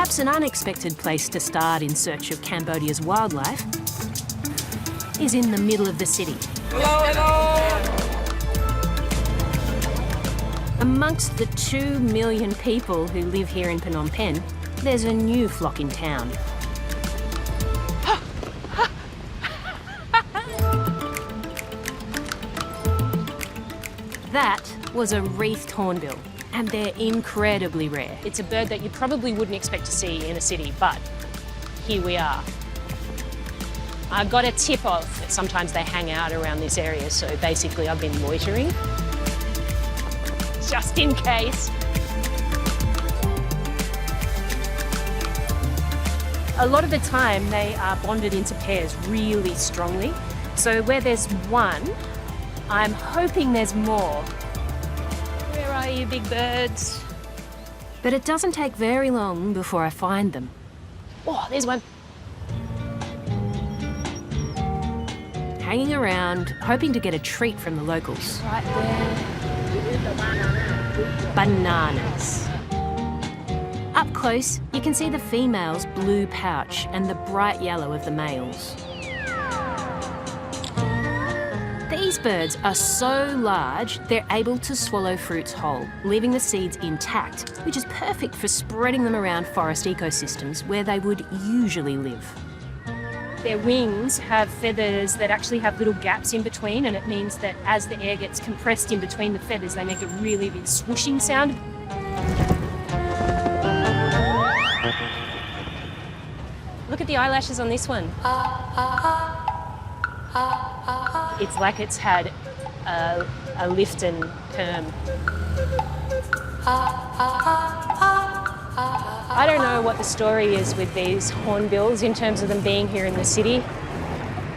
Perhaps an unexpected place to start in search of Cambodia's wildlife is in the middle of the city. Amongst the 2 million people who live here in Phnom Penh, there's a new flock in town. That was a wreathed hornbill, and they're incredibly rare. It's a bird that you probably wouldn't expect to see in a city, but here we are. I got a tip off that sometimes they hang out around this area, so basically I've been loitering, just in case. A lot of the time they are bonded into pairs really strongly, so where there's one, I'm hoping there's more. Where are you, big birds? But it doesn't take very long before I find them. Oh, there's one. Hanging around, hoping to get a treat from the locals. Right there. Bananas. Up close, you can see the female's blue pouch and the bright yellow of the males. These birds are so large, they're able to swallow fruits whole, leaving the seeds intact, which is perfect for spreading them around forest ecosystems where they would usually live. Their wings have feathers that actually have little gaps in between, and it means that as the air gets compressed in between the feathers, they make a really big swooshing sound. Look at the eyelashes on this one. It's like it's had a lift and perm. I don't know what the story is with these hornbills in terms of them being here in the city.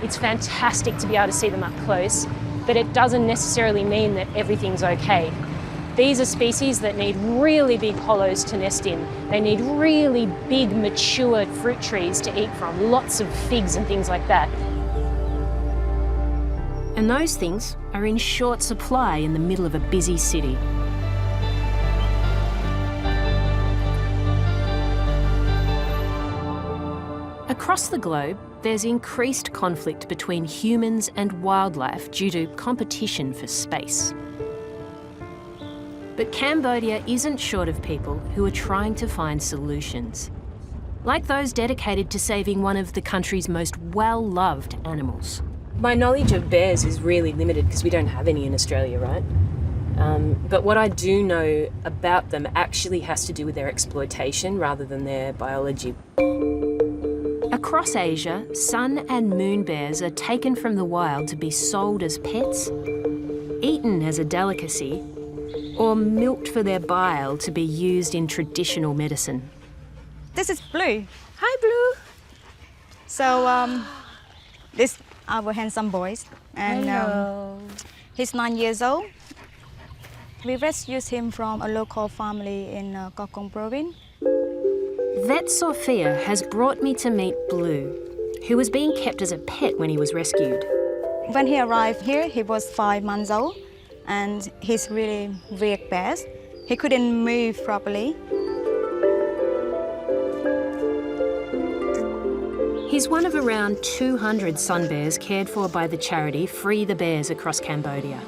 It's fantastic to be able to see them up close, but it doesn't necessarily mean that everything's okay. These are species that need really big hollows to nest in. They need really big, matured fruit trees to eat from, lots of figs and things like that. And those things are in short supply in the middle of a busy city. Across the globe, there's increased conflict between humans and wildlife due to competition for space. But Cambodia isn't short of people who are trying to find solutions, like those dedicated to saving one of the country's most well-loved animals. My knowledge of bears is really limited because we don't have any in Australia, right? But what I do know about them actually has to do with their exploitation rather than their biology. Across Asia, sun and moon bears are taken from the wild to be sold as pets, eaten as a delicacy, or milked for their bile to be used in traditional medicine. This is Blue. Hi, Blue. So this our handsome boys, and he's 9 years old. We rescued him from a local family in Mekong province. Vet Sophia has brought me to meet Blue, who was being kept as a pet when he was rescued. When he arrived here, he was 5 months old, and he's really weak bear. He couldn't move properly. He's one of around 200 sun bears cared for by the charity Free the Bears across Cambodia.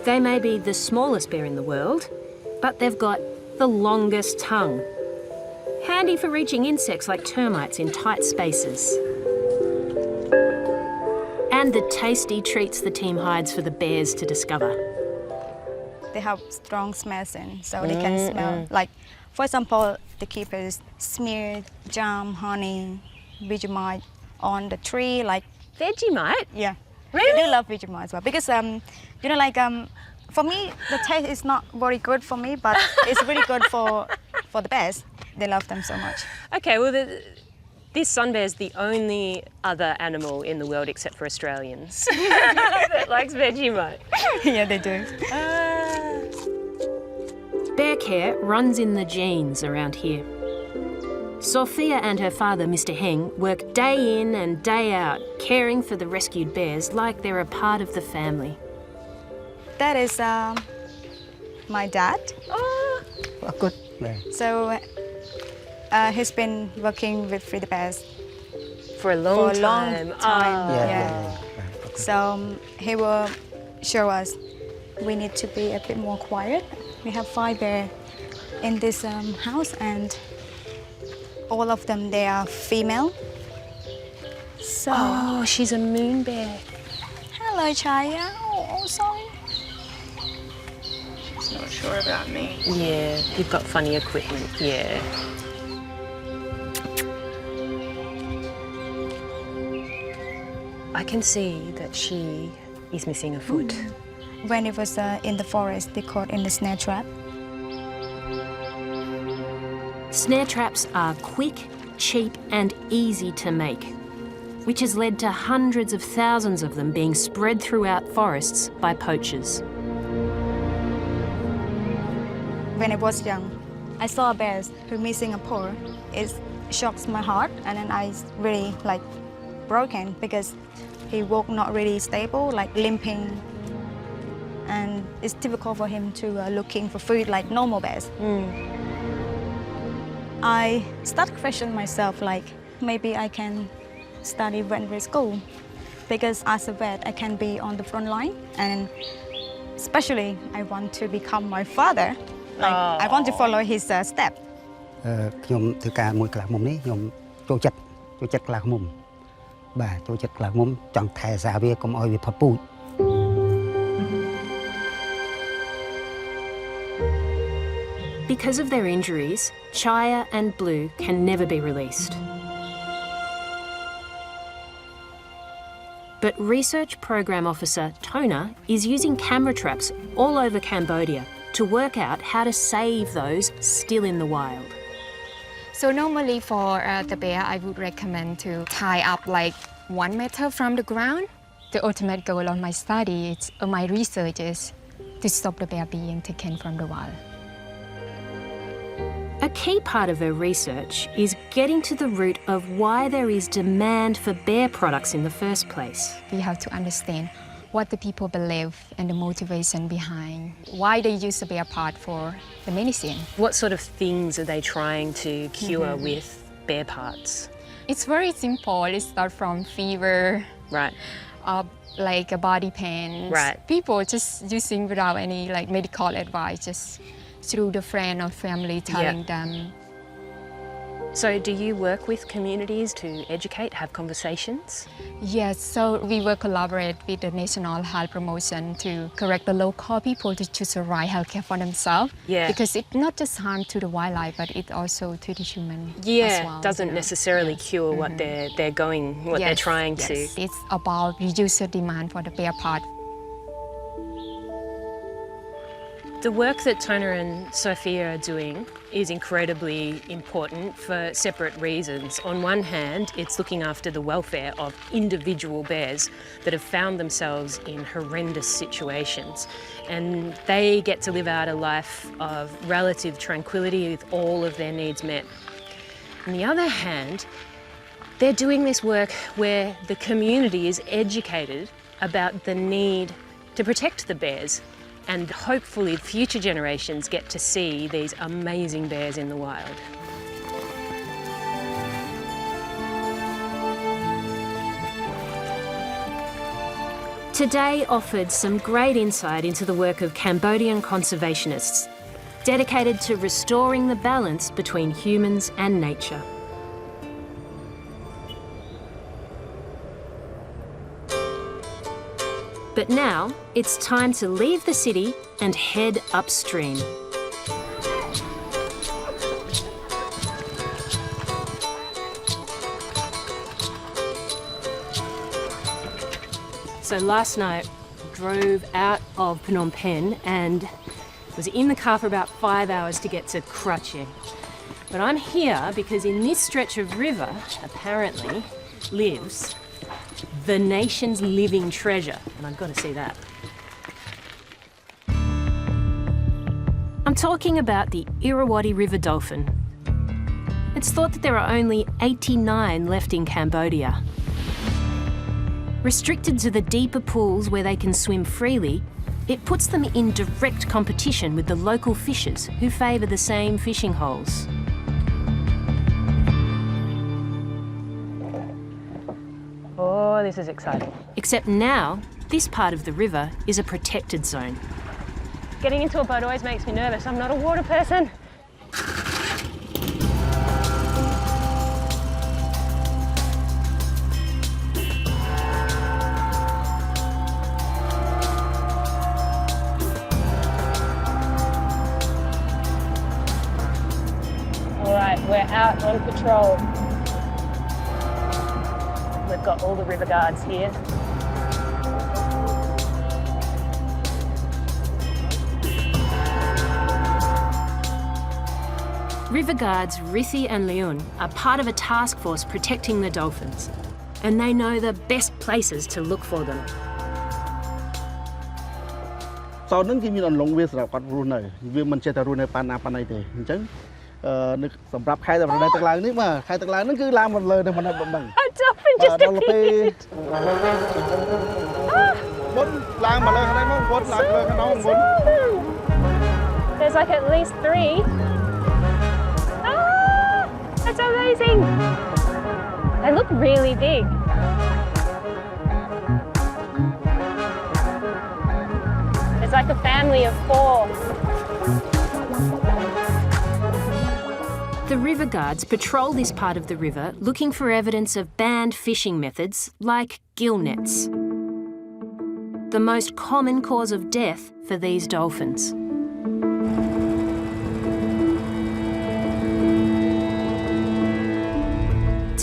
They may be the smallest bear in the world, but they've got the longest tongue. Handy for reaching insects like termites in tight spaces. And the tasty treats the team hides for the bears to discover. They have strong smell sense, so they can smell. Like, for example, the keepers smear jam, honey, Vegemite on the tree, like Vegemite? Yeah. Really? They do love Vegemite as well because you know, like for me the taste is not very good for me, but it's really good for the bears. They love them so much. Okay, well this sun bear is the only other animal in the world except for Australians that likes Vegemite. Yeah, they do. Bear care runs in the genes around here. Sophia and her father, Mr. Heng, work day in and day out, caring for the rescued bears like they're a part of the family. That is my dad. Oh. good. So he's been working with Free the Bears For a long for a time. long time. Yeah. So he will show us we need to be a bit more quiet. We have 5 bears in this house, and all of them, they are female. So, Oh, she's a moon bear. hello, Chaya. Oh, sorry. She's not sure about me. Yeah, you've got funny equipment, yeah. I can see that she is missing a foot. When it was in the forest, they caught in the snare trap. Snare traps are quick, cheap and easy to make, which has led to hundreds of thousands of them being spread throughout forests by poachers. When I was young, I saw bears who missing a paw. It shocks my heart, and then I really broken because he walked not really stable, like limping, and it's difficult for him to looking for food like normal bears. I start questioning myself, like maybe I can study veterinary school, because as a vet I can be on the front line, and especially I want to become my father. I want to follow his step. ខ្ញុំធ្វើការមួយកន្លះមុំនេះខ្ញុំចូលចិត្តកន្លះមុំបាទចូលចិត្តកន្លះមុំចង់ថែសារវាកុំឲ្យវាផុតពូជ Because of their injuries, Chaya and Blue can never be released. But Research Program Officer Tona is using camera traps all over Cambodia to work out how to save those still in the wild. So normally for the bear, I would recommend to tie up like 1 meter from the ground. The ultimate goal of my study, my research is to stop the bear being taken from the wild. A key part of her research is getting to the root of why there is demand for bear products in the first place. We have to understand what the people believe and the motivation behind why they use the bear part for the medicine. What sort of things are they trying to cure with bear parts? It's very simple. It starts from fever, Right. like a body pain. Right. People just using without any medical advice, just through the friend or family telling them. So do you work with communities to educate, have conversations? Yes, so we will collaborate with the National Health Promotion to correct the local people to choose the right healthcare for themselves. Yeah. Because it's not just harm to the wildlife, but it also to the human as well. Doesn't necessarily cure what they're trying to. It's about reduce the demand for the bear part. The work that Tona and Sophia are doing is incredibly important for separate reasons. On one hand, it's looking after the welfare of individual bears that have found themselves in horrendous situations, and they get to live out a life of relative tranquility with all of their needs met. On the other hand, they're doing this work where the community is educated about the need to protect the bears, and hopefully future generations get to see these amazing bears in the wild. Today offered some great insight into the work of Cambodian conservationists, dedicated to restoring the balance between humans and nature. But now, it's time to leave the city and head upstream. So last night, drove out of Phnom Penh and was in the car for about 5 hours to get to Poaching. But I'm here because in this stretch of river, apparently, lives the nation's living treasure, and I've got to see that. I'm talking about the Irrawaddy River dolphin. It's thought that there are only 89 left in Cambodia. Restricted to the deeper pools where they can swim freely, It puts them in direct competition with the local fishers who favour the same fishing holes. Oh, this is exciting. Except now, this part of the river is a protected zone. Getting into a boat always makes me nervous. I'm not a water person. All right, we're out on patrol. We've got all the river guards here. River guards Rarest and Leon are part of a task force protecting the dolphins, and they know the best places to look for them. សោតហ្នឹងគេមានអន្លង់វាសម្រាប់គាត់រស់នៅវាមិនចេះតែរស់នៅប៉ាណាប៉ាណៃទេអញ្ចឹងនៅសម្រាប់ខែតែរដូវទឹកឡើងនេះបាទខែទឹកឡើងហ្នឹងគឺឡើងមកលើទៅមិនដឹង A dolphin just ដល់ពេលមុនឡើងមកលើខាងនេះមកមុនឡើងលើខាងនោះមុន There's like at least 3. Ah, that's amazing. They look really big. It's like a family of 4. The river guards patrol this part of the river looking for evidence of banned fishing methods like gill nets, the most common cause of death for these dolphins.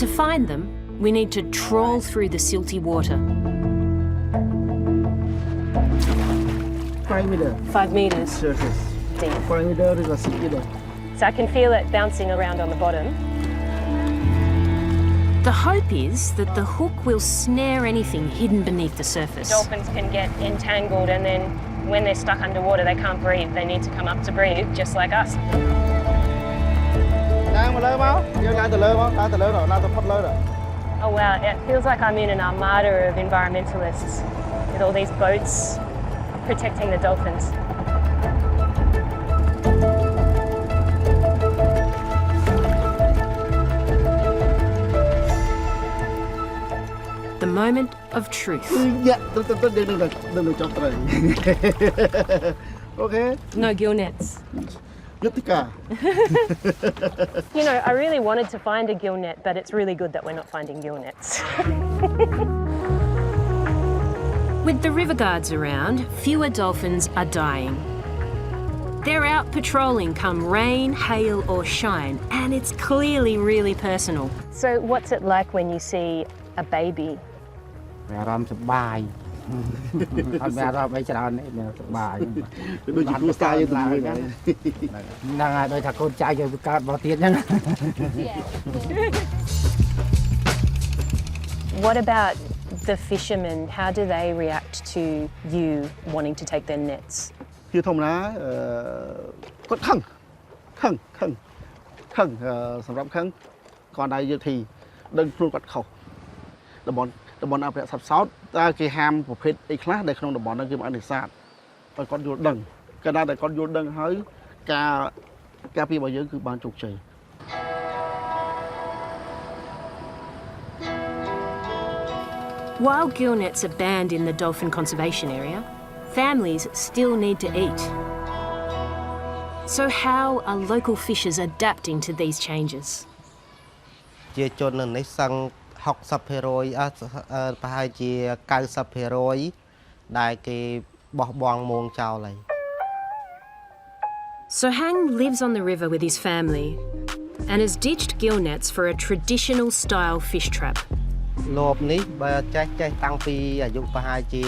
To find them, we need to trawl through the silty water. 5 meter 5 meters surface deep. 5 meter is a 6 meter So I can feel it bouncing around on the bottom. The hope is that the hook will snare anything hidden beneath the surface. Dolphins can get entangled, and then when they're stuck underwater, they can't breathe. They need to come up to breathe, just like us. ឡើងមកលើមកយើងឡើងទៅលើមកឡើងទៅលើឡើងទៅផុតលើ Oh wow, it feels like I'm in an armada of environmentalists with all these boats protecting the dolphins. The moment of truth. យ៉ាទៅនឹងចង់ត្រូវ Okay No gill nets. យុទ្ធការ You know, I really wanted to find a gill net, but it's really good that we're not finding gill nets. With the river guards around, fewer dolphins are dying. They're out patrolling come rain, hail or shine, and it's clearly really personal. So what's it like when you see a baby? អារម្មណ៍សប្បាយអត់មានអារម្មណ៍អីច្រើនទេមានសប្បាយ ដូចជាគ្រួសារយើងទៅវិញ ហ្នឹងហើយដូចថាកូនចៅយើងវាកើតមកទៀតអញ្ចឹង What about the fishermen? How do they react to you wanting to take their nets? ជាធម្មតាគាត់ខឹងសម្រាប់ខឹងគាត់ដែរយកធីដឹងខ្លួនគាត់ខុសតំបន់អភិរក្សសត្វសោតតើគេហាមប្រភេទអីខ្លះដែលក្នុងតំបន់ហ្នឹងគេមិនអនុញ្ញាតឲ្យគាត់យល់ដឹងកាលណាតែគាត់យល់ដឹងហើយការពីរបស់យើងគឺបានជោគជ័យ While gill nets are banned in the dolphin conservation area, families still need to eat. So how are local fishers adapting to these changes? ជាជននៅនេះសឹង 60% ប្រហែលជា 90% ដែលគេបោះបង់មងចោលហើយ So Hang lives on the river with his family and has ditched gill nets for a traditional style fish trap. លបនេះបើចេះតាំងពីអាយុប្រហែលជា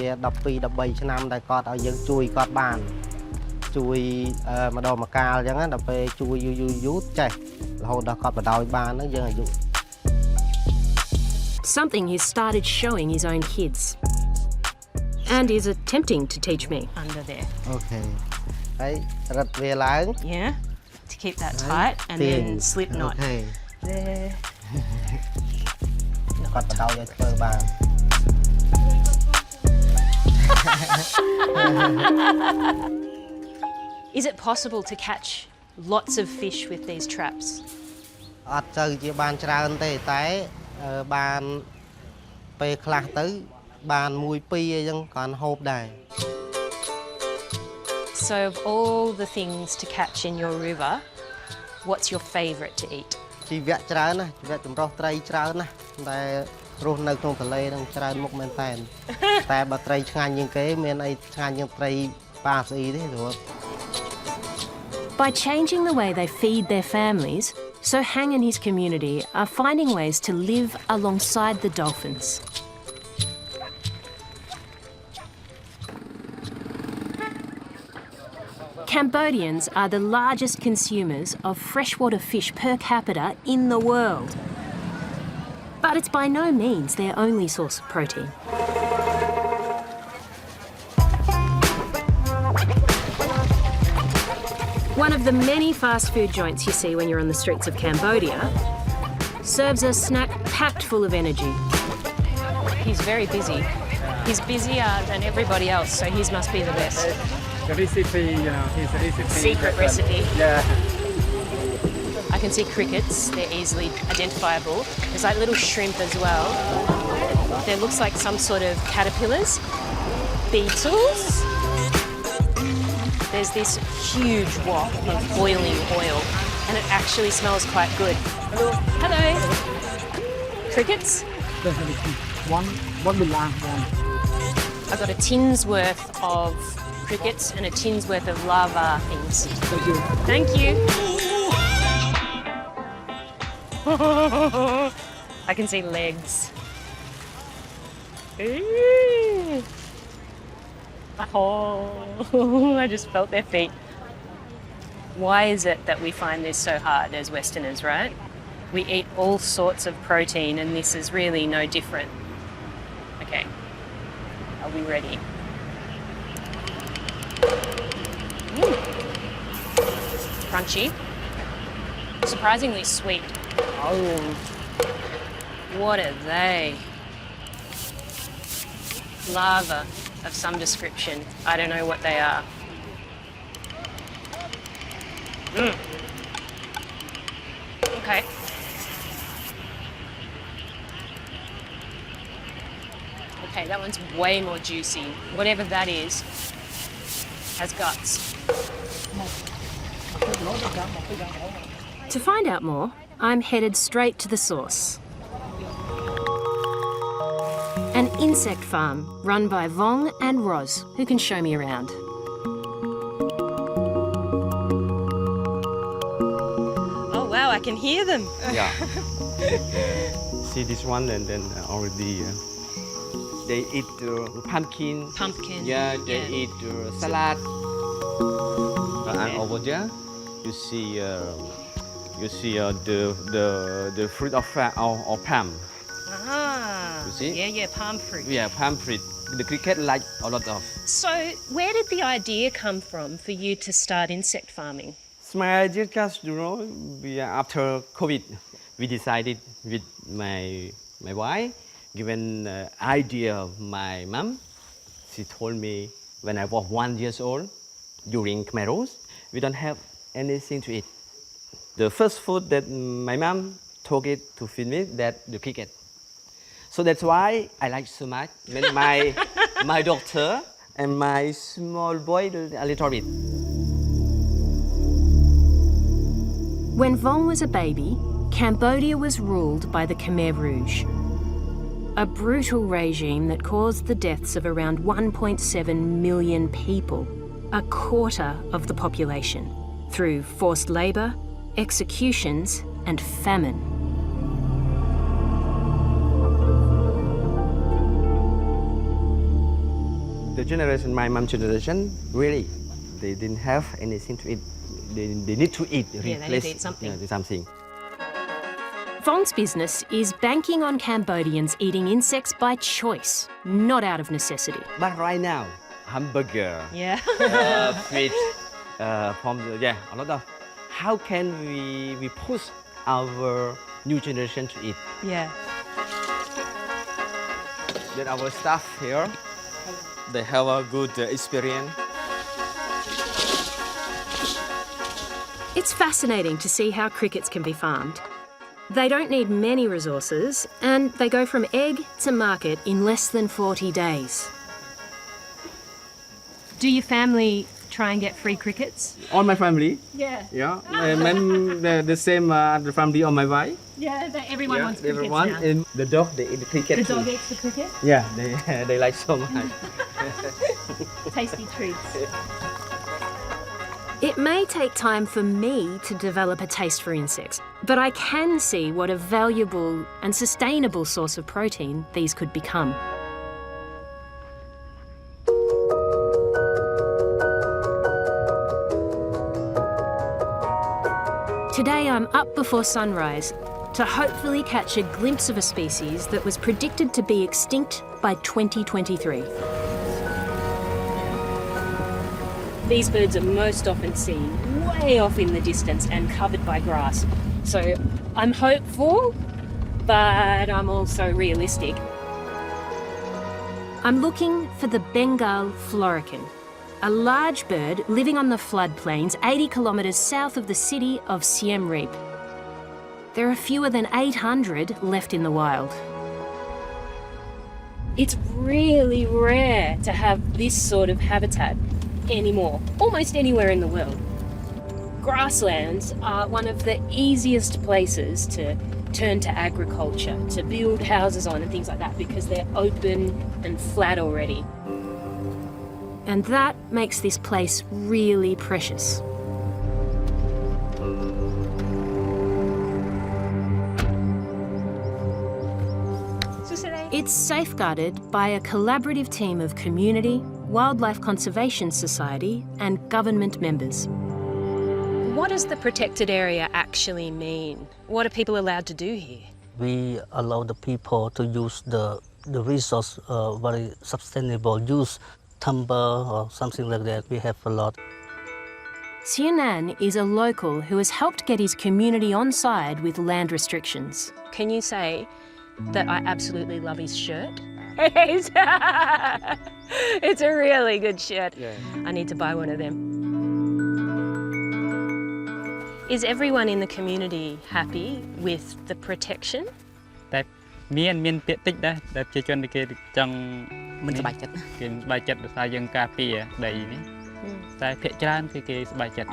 12-13 ឆ្នាំដែលគាត់ឲ្យយើងជួយគាត់បានជួយម្ដងម្កាលអញ្ចឹងដល់ពេលជួយយូរចេះរហូតដល់គាត់បដោយបានហ្នឹងយើងអាយុ Something he's started showing his own kids and is attempting to teach me. Under there. អូខេហើយរត់វាឡើង Yeah. To keep that tight and then slip knot. អូខេ There. គាត់បដោយឲ្យធ្វើបាន Is it possible to catch lots of fish with these traps? អត់ទៅជាបានច្រើនទេតែបានពេលខ្លះទៅបាន1 2អីចឹងគ្រាន់ហូបដែរ So of all the things to catch in your river, what's your favourite to eat? ជីវៈច្រើនណាជីវៈចម្រុះត្រីច្រើនណាតែរស់នៅក្នុងទន្លេនឹងច្រើនមុខមែនតែន តែបើត្រីឆ្ងាញ់ជាងគេមានអីឆ្ងាញ់ជាងត្រីប៉ាស្អីទេព្រោះ By changing the way they feed their families, So Hang and his community are finding ways to live alongside the dolphins. Cambodians are the largest consumers of freshwater fish per capita in the world. But it's by no means their only source of protein. One of the many fast food joints you see when you're on the streets of Cambodia serves a snack packed full of energy. He's very busy. He's busier than everybody else, so his must be the best. The recipe, his recipe. Secret recipe. Yeah. I can see crickets, they're easily identifiable. There's like little shrimp as well. There looks like some sort of caterpillars, beetles. There's this huge wok of boiling oil and it actually smells quite good. Hello. Hello. Crickets? One will last one. I've got a tin's worth of crickets and a tin's worth of lava things. Thank you. Thank you. I can see legs. Ooh. Oh, I just felt their feet. Why is it that we find this so hard as Westerners, right? We eat all sorts of protein and this is really no different. Okay, are we ready? Crunchy, surprisingly sweet. Oh, what are they? Lava of some description. I don't know what they are. Okay. Okay, that one's way more juicy. Whatever that is has guts. To find out more, I'm headed straight to the source. An insect farm run by Vong and Roz, who can show me around. Oh wow, I can hear them. Yeah. See this one and then already they eat pumpkin. Pumpkin. Yeah, they eat salad. And over there, you see the fruit of palm. Ah, You see? yeah, palm fruit. Yeah, palm fruit. The cricket like a lot of. So, where did the idea come from for you to start insect farming? So my idea just, after COVID, we decided with my wife, given the idea of my mom, she told me when I was 1 year old, during Khmer Rouge, we don't have anything to eat. The first food that my mom took it to feed me, that the cricket. So that's why I like so much. When my daughter and my small boy a little bit. When Vong was a baby, Cambodia was ruled by the Khmer Rouge, a brutal regime that caused the deaths of around 1.7 million people, a quarter of the population, through forced labour, executions and famine. The generation, my mom's generation, really, they didn't have anything to eat. They need to eat. Yeah, they need to eat something. Yeah, something. Vong's business is banking on Cambodians eating insects by choice, not out of necessity. But right now, hamburger, Yeah. fish, a lot of. How can we push our new generation to eat? Yeah. Then our staff here, they have a good experience. It's fascinating to see how crickets can be farmed. They don't need many resources, and they go from egg to market in less than 40 days. Do your family try and get free crickets? All my family, Yeah. yeah, the same the family of my wife. Yeah, everyone wants crickets everyone. now. And the dog, they eat the cricket. The dog too. eats the cricket? Yeah, they like so much. Tasty treats. It may take time for me to develop a taste for insects, but I can see what a valuable and sustainable source of protein these could become. Today I'm up before sunrise to hopefully catch a glimpse of a species that was predicted to be extinct by 2023. These birds are most often seen way off in the distance and covered by grass. So I'm hopeful, but I'm also realistic. I'm looking for the Bengal Florican, a large bird living on the floodplains 80 kilometres south of the city of Siem Reap. There are fewer than 800 left in the wild. It's really rare to have this sort of habitat anymore, almost anywhere in the world. Grasslands are one of the easiest places to turn to agriculture, to build houses on and things like that, because they're open and flat already. And that makes this place really precious. It's safeguarded by a collaborative team of community, Wildlife Conservation Society and government members. What does the protected area actually mean? What are people allowed to do here? We allow the people to use the resource very sustainable, use timber or something like that. We have a lot. Sianan is a local who has helped get his community on side with land restrictions. Can you say that I absolutely love his shirt? It's a really good shirt. Yeah. I need to buy one of them. Is everyone in the community happy with the protection? មានពាក្យតិចដែរដែលប្រជាជនគេចង់ មិនសប្បាយចិត្ត គេសប្បាយចិត្តដោយសារយើងការពារដីនេះតែភាគច្រើនគឺគេសប្បាយចិត្ត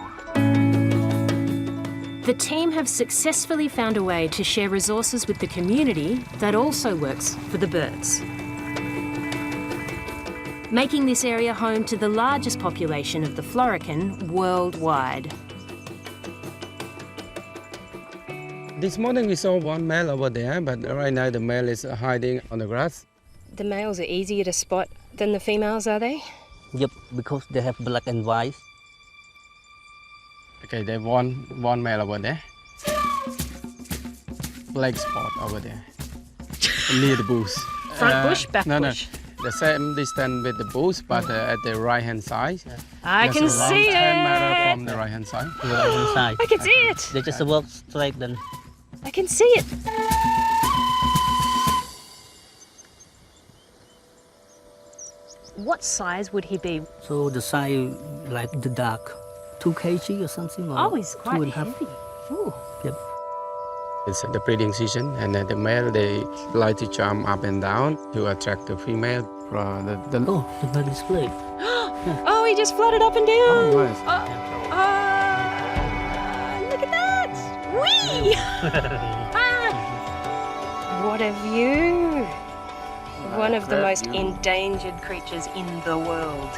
The team have successfully found a way to share resources with the community that also works for the birds, making this area home to the largest population of the Florican worldwide. This morning we saw one male over there, but right now the male is hiding on the grass. The males are easier to spot than the females, are they? Yep, because they have black and white. Okay, there's one male over there. Black spot over there. Near the bush. Front bush, back no, bush? No, the same distance with the bush, but at the right-hand side. I can see it! 10 meters from the right-hand side. The right-hand side. I can see it! They just walk straight then. I can see it! What size would he be? So the size like the duck, 2 kg or something. Or Oh, he's quite 2.5. heavy. Ooh. Yep. It's the breeding season, and the male they like to jump up and down to attract the female. Oh, the bird is great. Oh, he just floated up and down! Oh, nice. Look at that! Whee! What a view! One of the most endangered creatures in the world.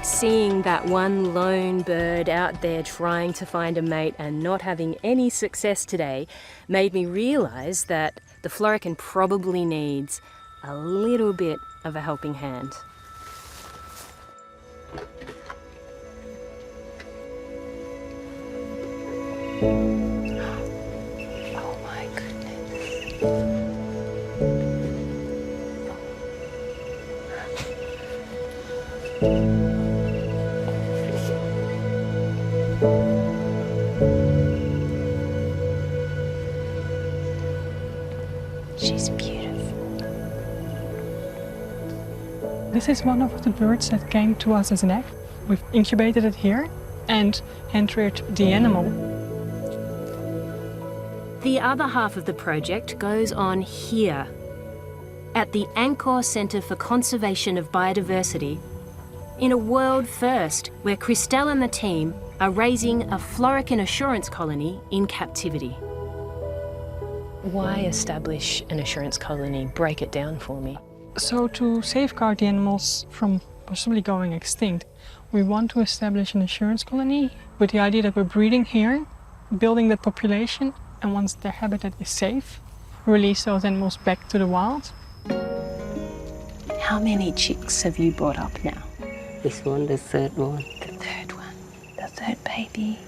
Seeing that one lone bird out there trying to find a mate and not having any success today made me realise that the Florican probably needs a little bit of a helping hand. Oh my goodness. This is one of the birds that came to us as an egg. We've incubated it here and hand-reared the animal. The other half of the project goes on here, at the Angkor Centre for Conservation of Biodiversity, in a world first where Christelle and the team are raising a Florican assurance colony in captivity. Why establish an assurance colony? Break it down for me. So to safeguard the animals from possibly going extinct, we want to establish an assurance colony with the idea that we're breeding here, building that population, and once their habitat is safe, release those animals back to the wild. How many chicks have you brought up now? This one, the third one. The third one, the third baby.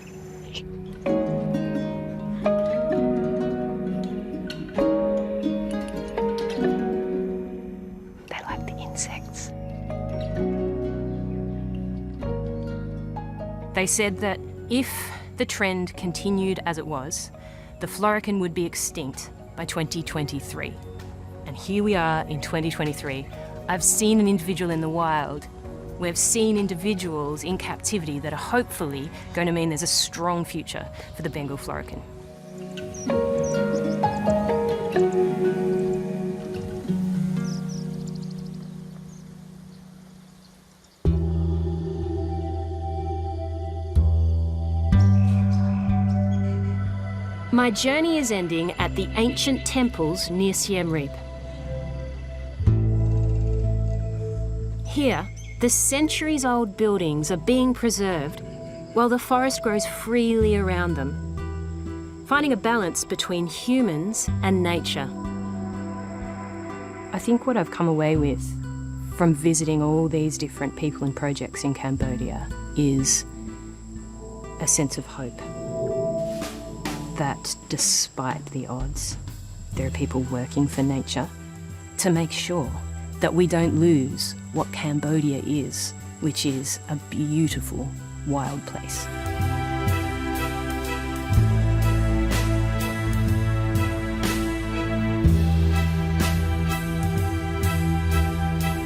They like the insects. They said that if the trend continued as it was, the Florican would be extinct by 2023. And here we are in 2023. I've seen an individual in the wild. We've seen individuals in captivity that are hopefully going to mean there's a strong future for the Bengal Florican. My journey is ending at the ancient temples near Siem Reap. Here, the centuries-old buildings are being preserved while the forest grows freely around them, finding a balance between humans and nature. I think what I've come away with from visiting all these different people and projects in Cambodia is a sense of hope. That despite the odds, there are people working for nature to make sure that we don't lose what Cambodia is, which is a beautiful wild place.